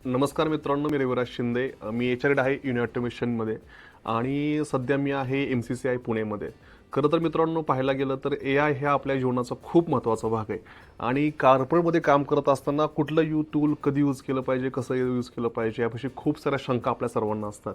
नमस्कार मित्रांनो, मी रविराज शिंदे. मी एचआरडी आहे युनि ऑटोमेशनमध्ये आणि सध्या मी आहे MCCI पुणेमध्ये. खरं तर मित्रांनो, पाहायला गेलं तर AI हे आपल्या जीवनाचा खूप महत्त्वाचा भाग आहे आणि कॉर्पोरेटमध्ये काम करत असताना कुठलं टूल कधी यूज केलं पाहिजे, कसं यूज केलं पाहिजे यापाशी खूप साऱ्या शंका आपल्या सर्वांना असतात.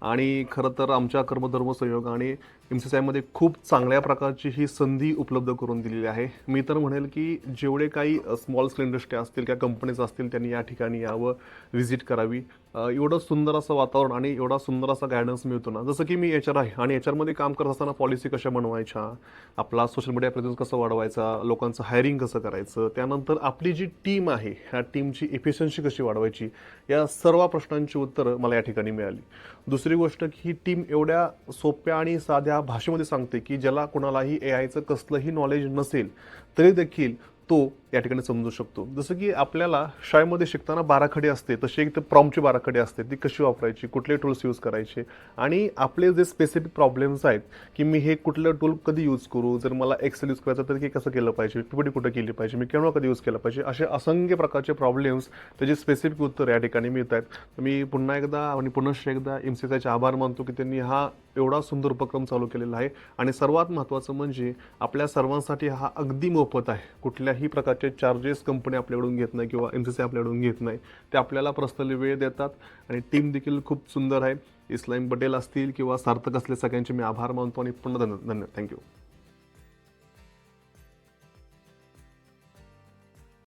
आणि खरं तर आमच्या कर्मधर्म संयोगाने MCCIमध्ये खूप चांगल्या प्रकारची ही संधी उपलब्ध करून दिलेली आहे. मी तर म्हणेल की जेवढे काही स्मॉल स्केल इंडस्ट्री असतील किंवा कंपनीज असतील त्यांनी या ठिकाणी यावं, व्हिजिट करावी. एवढं सुंदर असं वातावरण आणि एवढा सुंदर असा गायडन्स मिळतो ना. जसं की मी HR आहे आणि HRमध्ये काम करत असताना पॉलिसी कशा बनवायच्या, आपला सोशल मीडिया प्रेझेन्स कसं वाढवायचा, लोकांचं हायरिंग कसं करायचं, त्यानंतर आपली जी टीम आहे ह्या टीमची इफिशियन्सी कशी वाढवायची, या सर्व प्रश्नांची उत्तरं मला या ठिकाणी मिळाली. दुसरी गोष्ट की ही टीम एवढ्या सोप्या आणि साध्या भाषेमध्ये सांगते की ज्याला कोणालाही AIचं कसलंही नॉलेज नसेल तरी देखील तो या ठिकाणी समजू शकतो. जसं की आपल्याला शाळेमध्ये शिकताना बाराखडी असते, तशी एक तर प्रॉम्प्टची बाराखडी असते, ती कशी वापरायची, कुठले टूल्स यूज करायचे आणि आपले जे स्पेसिफिक प्रॉब्लेम्स आहेत की मी हे कुठलं टूल कधी यूज करू, जर मला एक्सेल यूज करायचं तर ते कसं केलं पाहिजे, PPT कुठं केली पाहिजे, मी केव्हा कधी यूज केलं पाहिजे, असे असंख्य प्रकारचे प्रॉब्लेम्स त्याची स्पेसिफिक उत्तर या ठिकाणी मिळत आहेत. मी पुन्हा एकदा आणि पुनश्च एकदा MCCIचे आभार मानतो की त्यांनी हा एवढा सुंदर उपक्रम चालू केलेला आहे आणि सर्वात महत्त्वाचं म्हणजे आपल्या सर्वांसाठी हा अगदी मोफत आहे. कुठल्याही प्रकारचे चार्जेस कंपनी आपल्याकडून घेत नाही किंवा MCCI आपल्याकडून घेत नाही. ते आपल्याला पर्सनली वेळ देतात आणि टीम देखील खूप सुंदर आहे. इस्लाम पटेल असतील किंवा सार्थक असले, सगळ्यांचे मी आभार मानतो आणि पुन्हा धन्यवाद. थँक्यू.